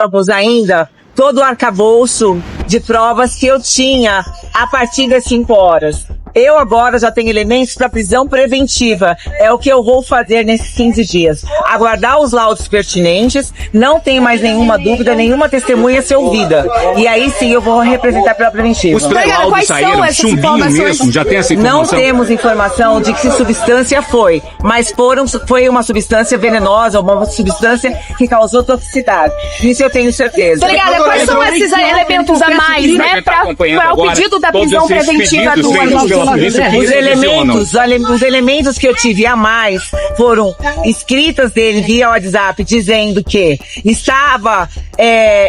temos ainda todo o arcabouço de provas que eu tinha a partir das 5 horas. Eu agora já tenho elementos para prisão preventiva. É o que eu vou fazer nesses 15 dias. Aguardar os laudos pertinentes, não tem mais nenhuma dúvida, nenhuma testemunha ser ouvida. E aí sim eu vou representar pela preventiva. Os pré-laudos saíram, chumbinho mesmo, já tem essa informação? Não temos informação de que substância foi, mas foi uma substância venenosa, uma substância que causou toxicidade. Isso eu tenho certeza. Obrigada. Quais são esses elementos a mais, né, para o pedido da prisão preventiva do Os elementos que eu tive a mais foram escritas dele via WhatsApp dizendo que estava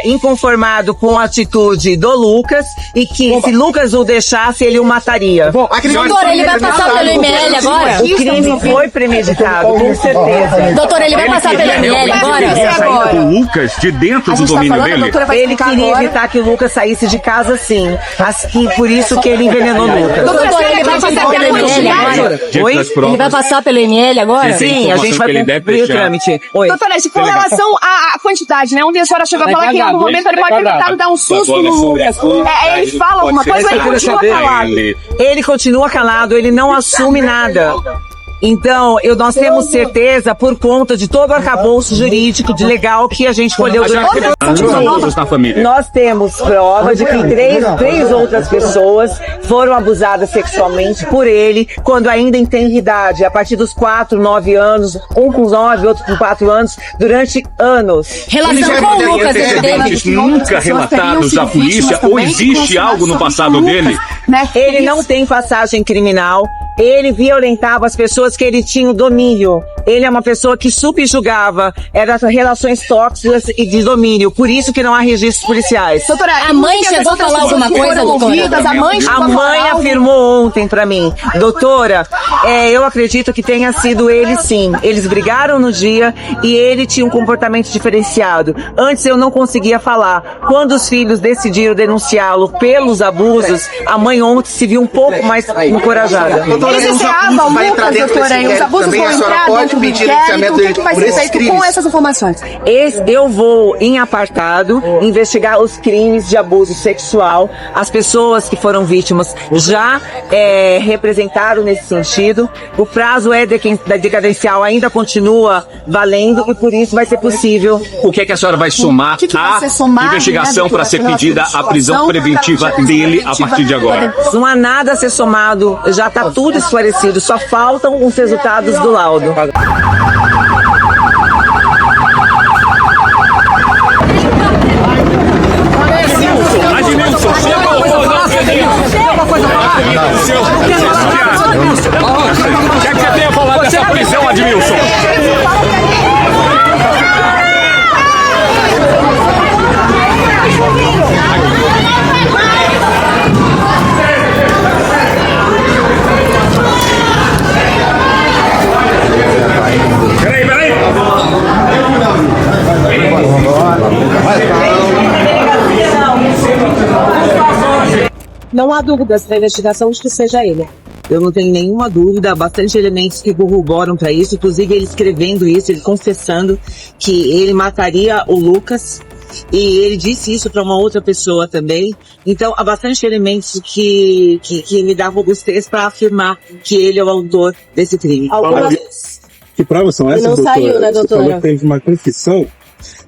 inconformado com a atitude do Lucas e que se Lucas o deixasse, ele o mataria. Doutor, ele vai passar pelo ML agora? O crime foi premeditado, com certeza. Doutor, ele vai passar pelo ML agora? O Lucas de dentro do domínio dele? Ele queria evitar que o Lucas saísse de casa, sim. Por isso que ele envenenou o Lucas. Doutor, ele vai passar pelo ML agora? Oi? Ele vai passar pelo ML agora? Sim, a gente vai cumprir o trâmite. Oi. Doutora, com relação à quantidade, né? Ontem a senhora chegou a falar que em algum momento ele pode ter tentado dar um susto no Lucas. Ele fala alguma coisa, ele continua calado. Ele continua calado, ele não assume nada. Então, nós temos certeza, por conta de todo o arcabouço jurídico, de legal que a gente colheu durante na família. Nós temos prova de que três outras pessoas foram abusadas sexualmente por ele, quando ainda em tenra idade, a partir dos 4, 9 anos, um com 9, outro com 4 anos, durante anos. Relação com o Lucas, antecedentes nunca relatados à polícia, ou existe algo no passado dele? Ele não tem passagem criminal. Ele violentava as pessoas que ele tinha o domínio. Ele é uma pessoa que subjugava, era relações tóxicas e de domínio. Por isso que não há registros policiais. Doutora, a mãe chegou a falar alguma coisa, doutora? A mãe afirmou ontem pra mim, doutora, eu acredito que tenha sido ele sim. Eles brigaram no dia e ele tinha um comportamento diferenciado. Antes eu não conseguia falar. Quando os filhos decidiram denunciá-lo pelos abusos, a mãe ontem se viu um pouco mais encorajada. Ele deseava o Lucas, doutora, e os abusos vão entrar dentro do inquérito. O que vai ser feito com essas informações? Eu vou, em apartado, investigar os crimes de abuso sexual. As pessoas que foram vítimas já representaram nesse sentido. O prazo da decadencial ainda continua valendo e por isso vai ser possível. O que é que a senhora vai somar à investigação para ser pedida a prisão preventiva dele a partir de agora? Não há nada a ser somado, já está tudo esclarecido, só faltam os resultados do laudo. O que é que você tem a falar dessa prisão, Admilson? Não há dúvidas na investigação de que seja ele. Eu não tenho nenhuma dúvida, há bastante elementos que corroboram para isso, inclusive ele escrevendo isso, ele confessando que ele mataria o Lucas, e ele disse isso para uma outra pessoa também. Então há bastante elementos que me dão robustez para afirmar que ele é o autor desse crime. Que provas são essas, não doutora? saiu, né, doutora? Você falou que teve uma confissão.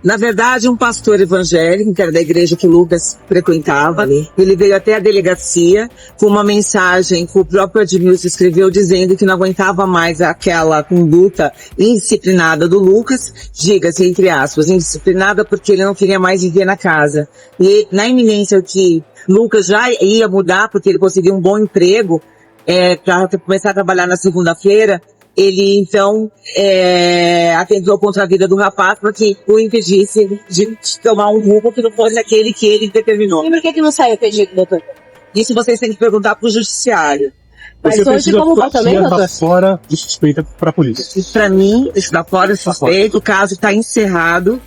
Na verdade, um pastor evangélico, que era da igreja que o Lucas frequentava, ele veio até a delegacia com uma mensagem que o próprio Admilson escreveu dizendo que não aguentava mais aquela conduta indisciplinada do Lucas, diga-se entre aspas, indisciplinada porque ele não queria mais viver na casa. E na iminência que Lucas já ia mudar porque ele conseguiu um bom emprego para começar a trabalhar na segunda-feira, ele então atentou contra a vida do rapaz para que o impedisse de tomar um rumo que não fosse aquele que ele determinou. E por que não saiu o pedido, doutor? Isso vocês têm que perguntar para o judiciário. Mas hoje como vai também, doutor? Fora de suspeita para a polícia. Para mim, isso dá fora de suspeito, o caso está encerrado.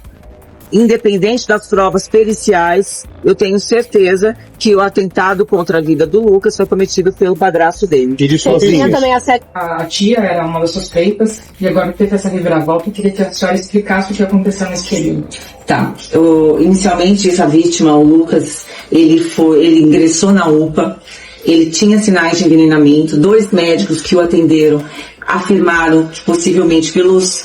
independente das provas periciais, eu tenho certeza que o atentado contra a vida do Lucas foi cometido pelo padrasto dele. Ele sozinho. A tia era uma das suspeitas e agora teve essa reviravolta e queria que a senhora explicasse o que aconteceu nesse período. Tá. Inicialmente, essa vítima, o Lucas, ele ingressou na UPA, ele tinha sinais de envenenamento, 2 médicos que o atenderam afirmaram que possivelmente pelos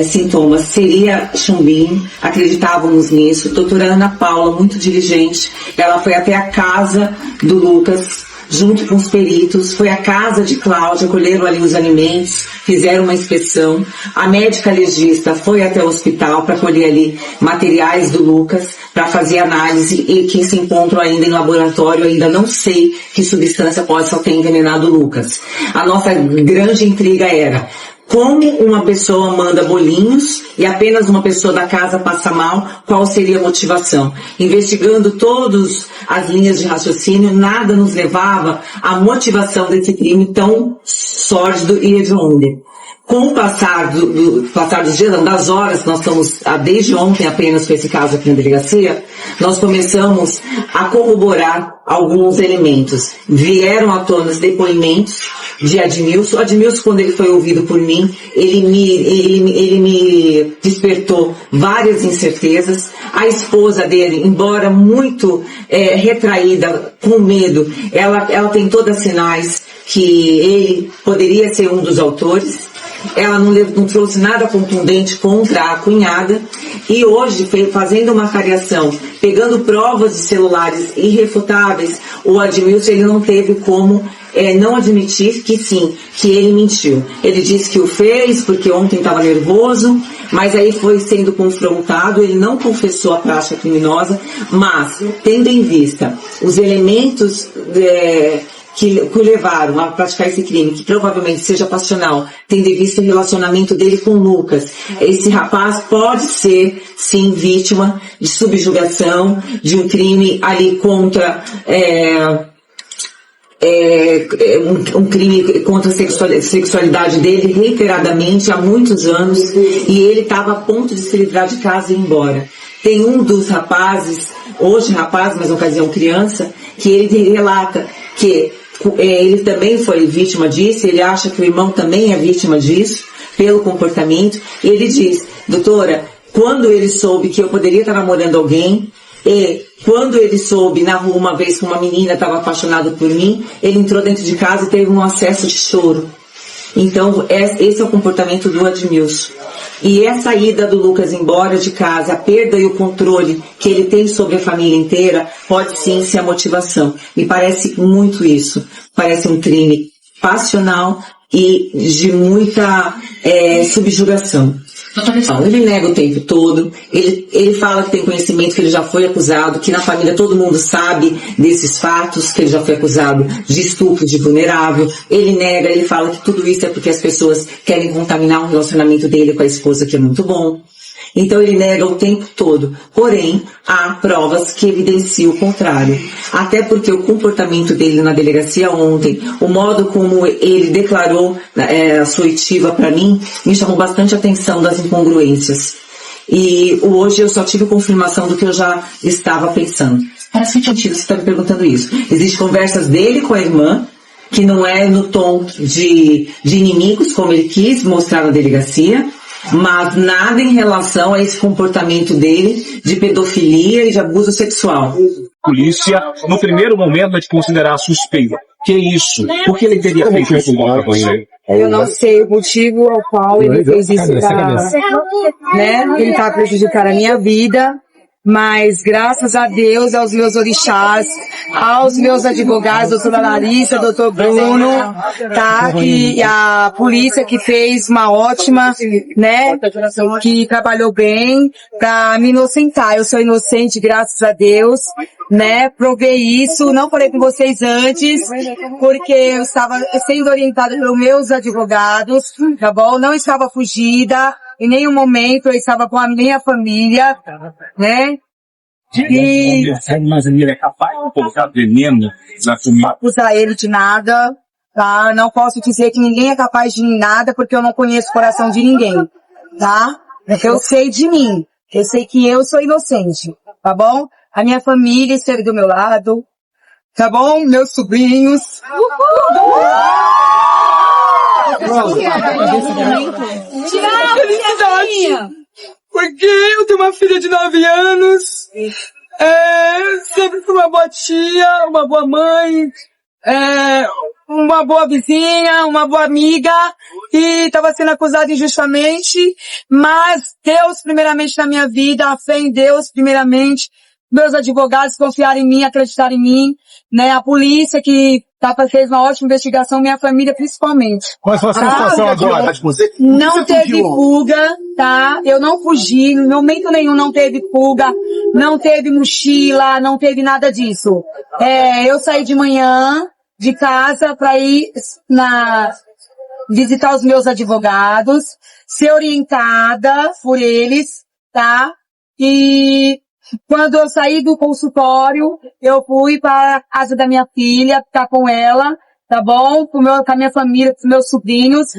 sintomas seria chumbinho, acreditávamos nisso. Doutora Ana Paula, muito diligente, ela foi até a casa do Lucas, junto com os peritos, foi à casa de Cláudia, colheram ali os alimentos, fizeram uma inspeção. A médica legista foi até o hospital para colher ali materiais do Lucas, para fazer análise, e que se encontram ainda em laboratório, ainda não sei que substância possa ter envenenado o Lucas. A nossa grande intriga era: como uma pessoa manda bolinhos e apenas uma pessoa da casa passa mal, qual seria a motivação? Investigando todas as linhas de raciocínio, nada nos levava à motivação desse crime tão sórdido e hediondo. Com o passar dos dias, das horas, nós estamos desde ontem apenas com esse caso aqui na delegacia, nós começamos a corroborar alguns elementos. Vieram à tona os depoimentos de Admilson. Admilson, quando ele foi ouvido por mim, ele me despertou várias incertezas. A esposa dele, embora muito retraída, com medo, ela tem todas as sinais que ele poderia ser um dos autores. Ela não trouxe nada contundente contra a cunhada, e hoje, fazendo uma variação, pegando provas de celulares irrefutáveis, o Admilson ele não teve como não admitir que sim, que ele mentiu. Ele disse que o fez porque ontem estava nervoso, mas aí foi sendo confrontado, ele não confessou a prática criminosa, mas, tendo em vista os elementos que o levaram a praticar esse crime, que provavelmente seja passional, tendo em vista o relacionamento dele com o Lucas, esse rapaz pode ser, sim, vítima de subjugação, de um crime ali contra um crime contra a sexualidade dele reiteradamente há muitos anos, e ele estava a ponto de se livrar de casa e ir embora. Tem um dos rapazes, hoje rapaz, mas na ocasião criança, que ele relata que ele também foi vítima disso, ele acha que o irmão também é vítima disso, pelo comportamento, e ele diz: doutora, quando ele soube que eu poderia estar namorando alguém, e quando ele soube na rua uma vez que uma menina estava apaixonada por mim, ele entrou dentro de casa e teve um acesso de choro. Então, esse é o comportamento do Admilson. E essa ida do Lucas embora de casa, a perda e o controle que ele tem sobre a família inteira, pode sim ser a motivação. Me parece muito isso. Parece um crime passional e de muita subjugação. Ele nega o tempo todo, ele fala que tem conhecimento, que ele já foi acusado, que na família todo mundo sabe desses fatos, que ele já foi acusado de estupro de vulnerável. Ele nega, ele fala que tudo isso é porque as pessoas querem contaminar o relacionamento dele com a esposa, que é muito bom. Então ele nega o tempo todo. Porém, há provas que evidenciam o contrário. Até porque o comportamento dele na delegacia ontem, o modo como ele declarou a sua oitiva para mim, me chamou bastante a atenção das incongruências. E hoje eu só tive confirmação do que eu já estava pensando. Parece que tinha tido, você está me perguntando isso. Existem conversas dele com a irmã, que não é no tom de inimigos, como ele quis mostrar na delegacia, mas nada em relação a esse comportamento dele de pedofilia e de abuso sexual. Polícia, no primeiro momento, é de considerar suspeita. Que isso? Por que ele teria feito isso? Eu não sei o motivo ao qual ele fez isso para tentar prejudicar a minha vida. Mas graças a Deus, aos meus orixás, aos meus advogados, doutora Larissa, doutor Bruno, tá? E a polícia que fez uma ótima, que trabalhou bem pra me inocentar. Eu sou inocente, graças a Deus, provei isso, não falei com vocês antes, porque eu estava sendo orientada pelos meus advogados, tá bom? Não estava fugida. Em nenhum momento eu estava com a minha família, E mas ele é capaz de colocar veneno na comida. Acusar ele de nada, tá? Não posso dizer que ninguém é capaz de nada, porque eu não conheço o coração de ninguém, tá? Eu sei de mim. Eu sei que eu sou inocente, tá bom? A minha família esteve do meu lado, tá bom? Meus sobrinhos. Felicidade! Porque eu tenho uma filha de 9 anos, sempre fui uma boa tia, uma boa mãe, uma boa vizinha, uma boa amiga, e estava sendo acusada injustamente, mas Deus primeiramente na minha vida, a fé em Deus primeiramente, meus advogados confiaram em mim, acreditaram em mim, né, a polícia que fez uma ótima investigação, minha família principalmente. Qual é a sua situação agora? Não teve fuga, tá? Eu não fugi, no momento nenhum não teve fuga, não teve mochila, não teve nada disso. Eu saí de manhã de casa para ir visitar os meus advogados, ser orientada por eles, tá? E quando eu saí do consultório, eu fui para a casa da minha filha, ficar com ela, tá bom? Com a minha família, com meus sobrinhos,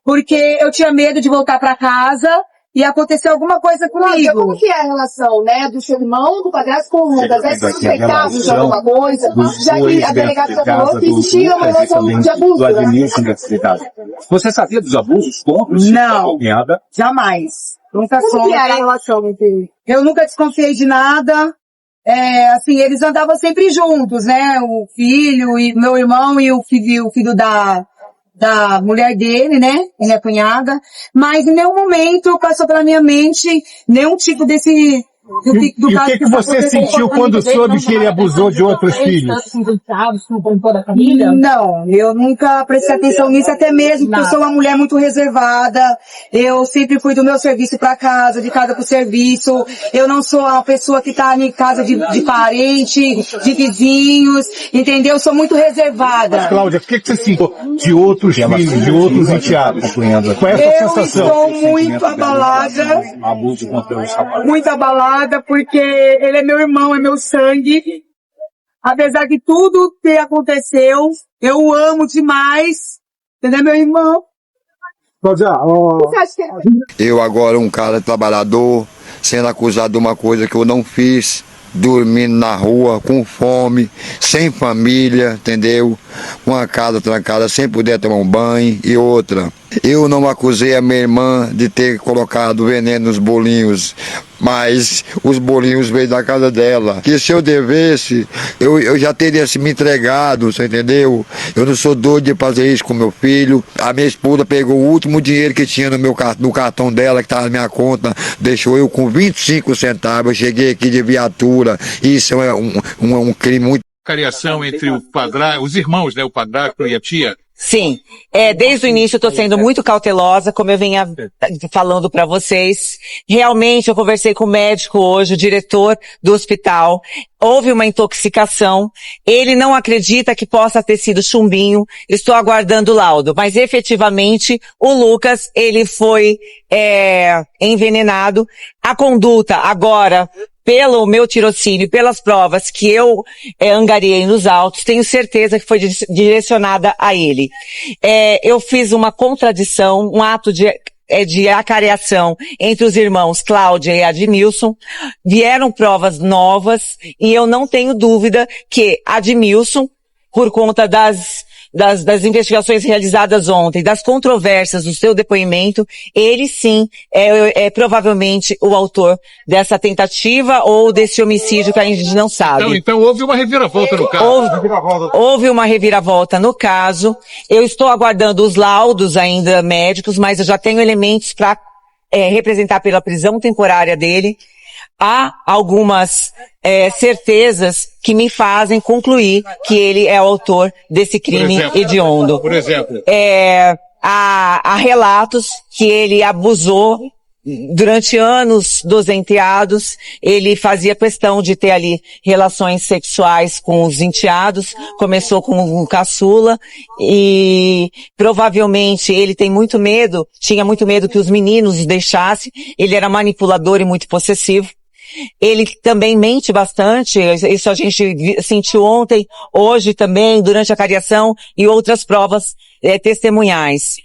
porque eu tinha medo de voltar para casa e acontecer alguma coisa comigo. Como que é a relação, né, do seu irmão, do padrasto com o Lucas? É suspeitável de alguma coisa? Já que a delegada falou que existia uma relação de abuso, né? Você sabia dos abusos contra Não, jamais. Nunca soube. Como que é a relação entre eles? Eu nunca desconfiei de nada. Assim, eles andavam sempre juntos, né? O filho e meu irmão e o filho da mulher dele, né? Minha cunhada. Mas em nenhum momento passou pela minha mente nenhum tipo desse... E o que você sentiu quando soube que ele abusou de outros filhos? Não, eu nunca prestei atenção nisso, até mesmo porque eu sou uma mulher muito reservada. Eu sempre fui do meu serviço para casa, de casa pro serviço. Eu não sou a pessoa que tá em casa de parente, de vizinhos, entendeu? Eu sou muito reservada. Mas, Cláudia, o que você sentiu de outros filhos, de outros enteados? Qual é a sua sensação? Eu estou muito abalada. Muito abalada. Porque ele é meu irmão, é meu sangue. Apesar de tudo que aconteceu, eu o amo demais. Entendeu, meu irmão? Eu agora, um cara trabalhador, sendo acusado de uma coisa que eu não fiz, dormindo na rua, com fome, sem família, entendeu? Com a casa trancada, sem poder tomar um banho. E outra, eu não acusei a minha irmã de ter colocado veneno nos bolinhos, mas os bolinhos veio da casa dela. Que se eu devesse, eu já teria me entregado, você entendeu? Eu não sou doido de fazer isso com meu filho. A minha esposa pegou o último dinheiro que tinha no cartão dela, que estava na minha conta, deixou eu com 25 centavos. Eu cheguei aqui de viatura. Isso é um crime muito... Cariação entre os irmãos, né? O padrasto e a tia. Sim, desde o início eu estou sendo muito cautelosa, como eu vinha falando para vocês. Realmente eu conversei com o médico hoje, o diretor do hospital. Houve uma intoxicação. Ele não acredita que possa ter sido chumbinho. Estou aguardando o laudo, mas efetivamente o Lucas, ele foi envenenado. A conduta agora, pelo meu tirocínio, pelas provas que eu angariei nos autos, tenho certeza que foi direcionada a ele. Eu fiz uma contradição, um ato de acareação entre os irmãos Cláudia e Admilson. Vieram provas novas e eu não tenho dúvida que Admilson, por conta das investigações realizadas ontem, das controvérsias do seu depoimento, ele sim é provavelmente o autor dessa tentativa ou desse homicídio que a gente não sabe. Então houve uma reviravolta no caso. Houve uma reviravolta no caso. Eu estou aguardando os laudos ainda médicos, mas eu já tenho elementos para representar pela prisão temporária dele. Há algumas certezas que me fazem concluir que ele é o autor desse crime hediondo. Por exemplo? Há relatos que ele abusou durante anos dos enteados. Ele fazia questão de ter ali relações sexuais com os enteados. Começou com o caçula e provavelmente ele tinha muito medo que os meninos o deixassem. Ele era manipulador e muito possessivo. Ele também mente bastante, isso a gente sentiu ontem, hoje também, durante a cariação e outras provas testemunhais.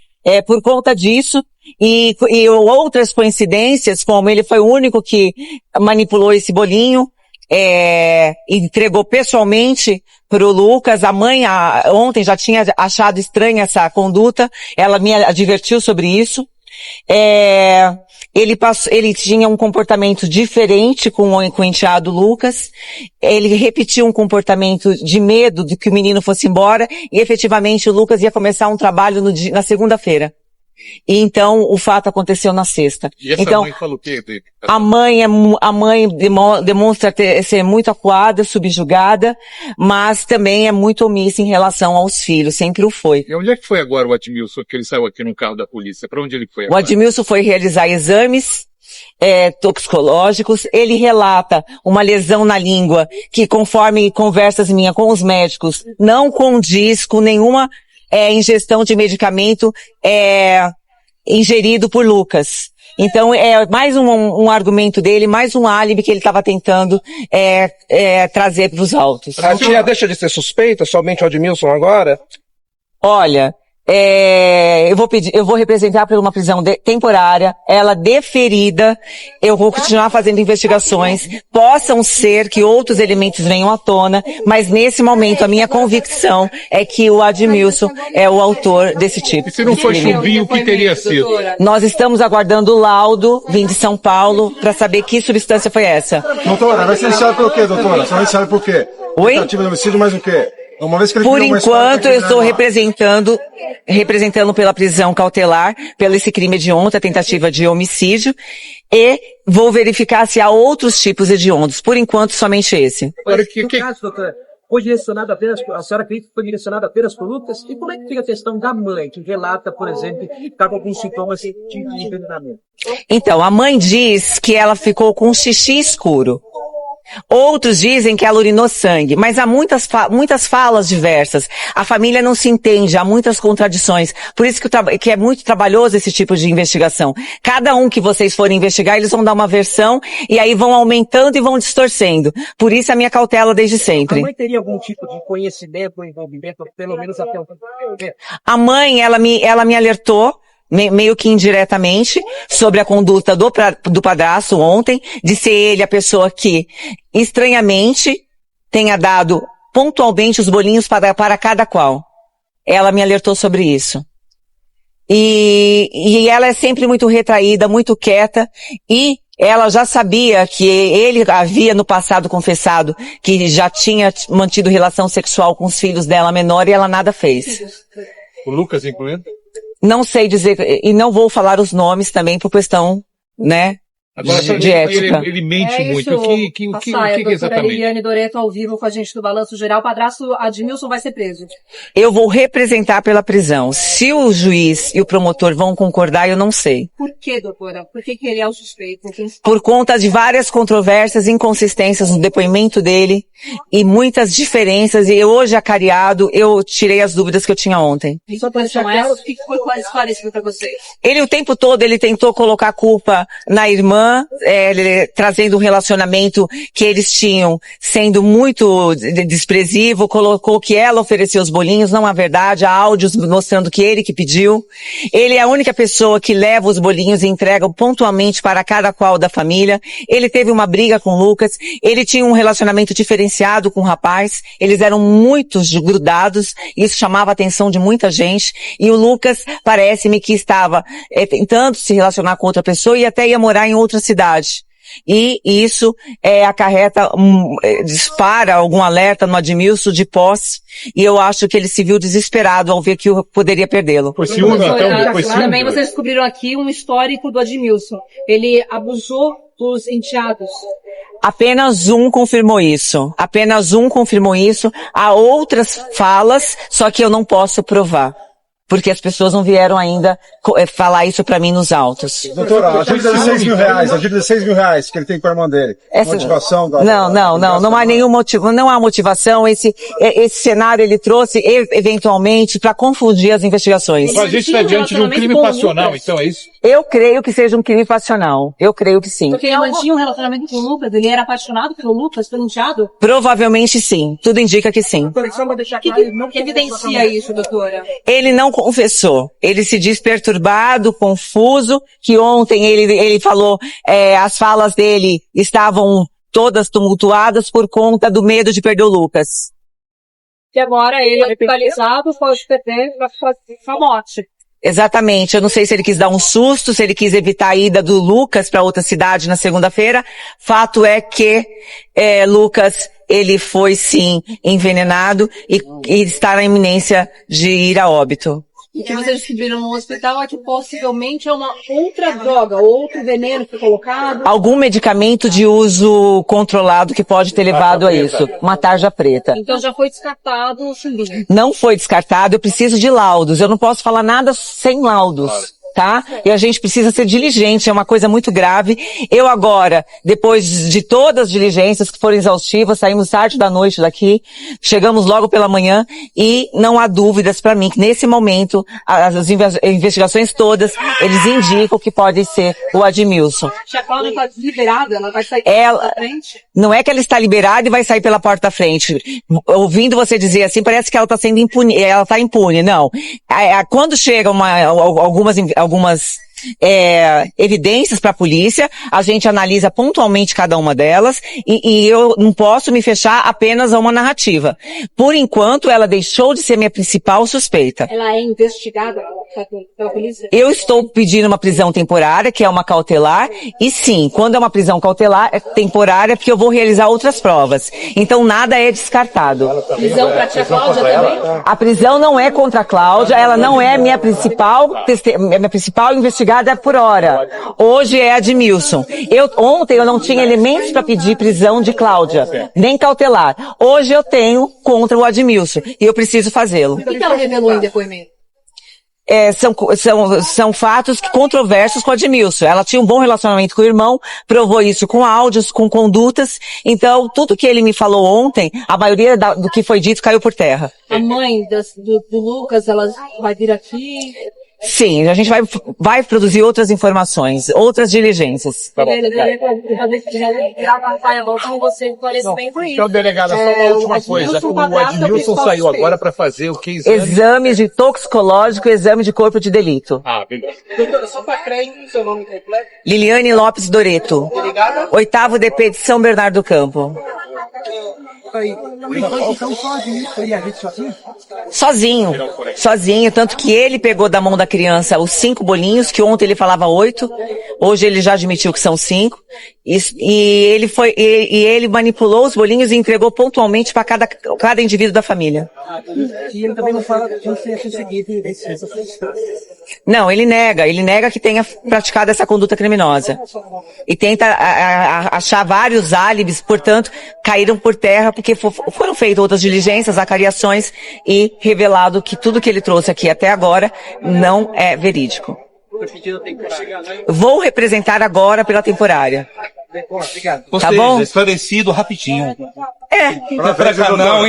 Por conta disso, E outras coincidências, como ele foi o único que manipulou esse bolinho, entregou pessoalmente pro Lucas. A mãe ontem já tinha achado estranha essa conduta, ela me advertiu sobre isso. Ele tinha um comportamento diferente com o enteado Lucas. Ele repetiu um comportamento de medo de que o menino fosse embora, e efetivamente o Lucas ia começar um trabalho na segunda-feira. E então o fato aconteceu na sexta. E essa então, mãe falou o quê? A mãe demonstra ser muito acuada, subjugada, mas também é muito omissa em relação aos filhos, sempre o foi. E onde é que foi agora o Admilson, que ele saiu aqui no carro da polícia? Para onde ele foi agora? O Admilson foi realizar exames toxicológicos. Ele relata uma lesão na língua que, conforme conversas minhas com os médicos, não condiz com nenhuma ingestão de medicamento ingerido por Lucas. Então é mais um argumento dele, mais um álibi que ele estava tentando trazer para os autos. A tia deixa de ser suspeita, somente o Admilson agora? Olha, eu vou representar por uma prisão temporária, ela deferida, eu vou continuar fazendo investigações, possam ser que outros elementos venham à tona, mas nesse momento a minha convicção é que o Admilson é o autor desse tipo. E se não for chumbinho, o que teria sido? Nós estamos aguardando o laudo vindo de São Paulo para saber que substância foi essa. Doutora, vai ser iniciado por quê, doutora? Só iniciado por quê? Oi? Tentativa de homicídio, mais o quê? Uma vez que ele por enquanto, eu estou representando pela prisão cautelar, pelo esse crime hediondo, a tentativa de homicídio, e vou verificar se há outros tipos hediondos. Por enquanto, somente esse. Agora, no caso, doutora, foi direcionado apenas, a senhora acredita que foi direcionado apenas por Lucas? E como é que fica a questão da mãe, que relata, por exemplo, que está com alguns sintomas de envenenamento? Então, a mãe diz que ela ficou com um xixi escuro. Outros dizem que ela urinou sangue, mas há muitas falas diversas. A família não se entende, há muitas contradições. Por isso que é muito trabalhoso esse tipo de investigação. Cada um que vocês forem investigar, eles vão dar uma versão e aí vão aumentando e vão distorcendo. Por isso a minha cautela desde sempre. A mãe teria algum tipo de conhecimento ou envolvimento, pelo menos até o momento? A mãe, ela me alertou, meio que indiretamente, sobre a conduta do padrasto ontem, de ser ele a pessoa que, estranhamente, tenha dado pontualmente os bolinhos para cada qual. Ela me alertou sobre isso. E ela é sempre muito retraída, muito quieta, e ela já sabia que ele havia no passado confessado que já tinha mantido relação sexual com os filhos dela menor e ela nada fez. O Lucas incluindo? Não sei dizer, e não vou falar os nomes também por questão, né, agora, de ética. Ele mente muito. O que exatamente? Liliane Doreto ao vivo com a gente do Balanço Geral. O padrasto Admilson vai ser preso. Eu vou representar pela prisão. Se o juiz e o promotor vão concordar, eu não sei. Por que, doutora? Por que ele é o suspeito? Por conta de várias controvérsias e inconsistências no depoimento dele e muitas diferenças. E hoje, acariado, eu tirei as dúvidas que eu tinha ontem. E sua posição é essa? O que foi quase esclarecido para vocês? Ele, o tempo todo, ele tentou colocar a culpa na irmã, trazendo um relacionamento que eles tinham sendo muito desprezível, colocou que ela ofereceu os bolinhos, não é verdade, há áudios mostrando que ele que pediu. Ele é a única pessoa que leva os bolinhos e entrega pontualmente para cada qual da família. Ele teve uma briga com o Lucas, ele tinha um relacionamento diferenciado com o rapaz, eles eram muito grudados, isso chamava a atenção de muita gente, e o Lucas parece-me que estava tentando se relacionar com outra pessoa e até ia morar em outra cidade. E isso acarreta, dispara algum alerta no Admilson de posse, e eu acho que ele se viu desesperado ao ver que eu poderia perdê-lo. Foi ciúme, então? Foi ciúme? Também vocês descobriram aqui um histórico do Admilson. Ele abusou dos enteados. Apenas um confirmou isso. Há outras falas, só que eu não posso provar. Porque as pessoas não vieram ainda falar isso pra mim nos autos. Doutora, a dívida de 6 mil reais, que ele tem com a irmã dele. Motivação da... Não há nenhum motivo, não há motivação. Esse cenário ele trouxe eventualmente para confundir as investigações. Mas isso é diante de um crime passional, então é isso? Eu creio que seja um crime passional. Eu creio que sim. Porque ele mantinha um relacionamento com o Lucas? Ele era apaixonado pelo Lucas, pelo enteado? Provavelmente sim. Tudo indica que sim. O que evidencia isso, doutora? Ele não confessou. Ele se diz perturbado, confuso, que ontem ele falou, as falas dele estavam todas tumultuadas por conta do medo de perder o Lucas. Que agora ele é hospitalizado, pode perder a morte. Exatamente, eu não sei se ele quis dar um susto, se ele quis evitar a ida do Lucas para outra cidade na segunda-feira. Fato é que Lucas, ele foi sim envenenado e está na iminência de ir a óbito. O que vocês descobriram no hospital é que possivelmente é uma outra droga, outro veneno que foi colocado. Algum medicamento de uso controlado que pode ter levado a isso. Uma tarja preta. Então já foi descartado o chumbinho. Não foi descartado, eu preciso de laudos. Eu não posso falar nada sem laudos. Tá? E a gente precisa ser diligente, é uma coisa muito grave. Eu agora, depois de todas as diligências que foram exaustivas, saímos tarde da noite daqui, chegamos logo pela manhã e não há dúvidas para mim que nesse momento, as investigações todas, eles indicam que pode ser o Admilson. A Cláudia está liberada, ela vai sair pela porta da frente? Não é que ela está liberada e vai sair pela porta da frente. Ouvindo você dizer assim, parece que ela está sendo impune, ela está impune. Não. Quando chegam algumas evidências para a polícia, a gente analisa pontualmente cada uma delas e eu não posso me fechar apenas a uma narrativa. Por enquanto, ela deixou de ser minha principal suspeita. Ela é investigada pela polícia? Eu estou pedindo uma prisão temporária, que é uma cautelar, e sim, quando é uma prisão cautelar, é temporária, porque eu vou realizar outras provas. Então nada é descartado. Prisão para a tia Cláudia também? A prisão não é contra a Cláudia, ela não é minha principal investigada por hora. Hoje é Admilson. Ontem eu não tinha elementos para pedir prisão de Cláudia, nem cautelar. Hoje eu tenho contra o Admilson e eu preciso fazê-lo. O que ela revelou em depoimento? São fatos controversos com a Admilson. Ela tinha um bom relacionamento com o irmão, provou isso com áudios, com condutas. Então, tudo que ele me falou ontem, a maioria do que foi dito caiu por terra. A mãe do Lucas, ela vai vir aqui? Sim, a gente vai produzir outras informações, outras diligências. Tá bom. Então, delegada, só uma última coisa. O Admilson saiu agora para fazer o que? Exame de toxicológico e exame de corpo de delito. Ah, beleza. Doutora, só para crer, seu nome completo? Liliane Lopes Doreto. Delegada? 8º DP de São Bernardo do Campo. Sozinho, tanto que ele pegou da mão da criança os 5 bolinhos, que ontem ele falava 8, hoje ele já admitiu que são 5, e ele manipulou os bolinhos e entregou pontualmente para cada indivíduo da família. E ele também não fala de ser seguido. Não, ele nega que tenha praticado essa conduta criminosa. E tenta achar vários álibis, portanto, caíram por terra porque foram feitas outras diligências, acariações e revelado que tudo que ele trouxe aqui até agora não é verídico. Vou representar agora pela temporária. Obrigado. Tá bom? Esclarecido rapidinho. É. Não,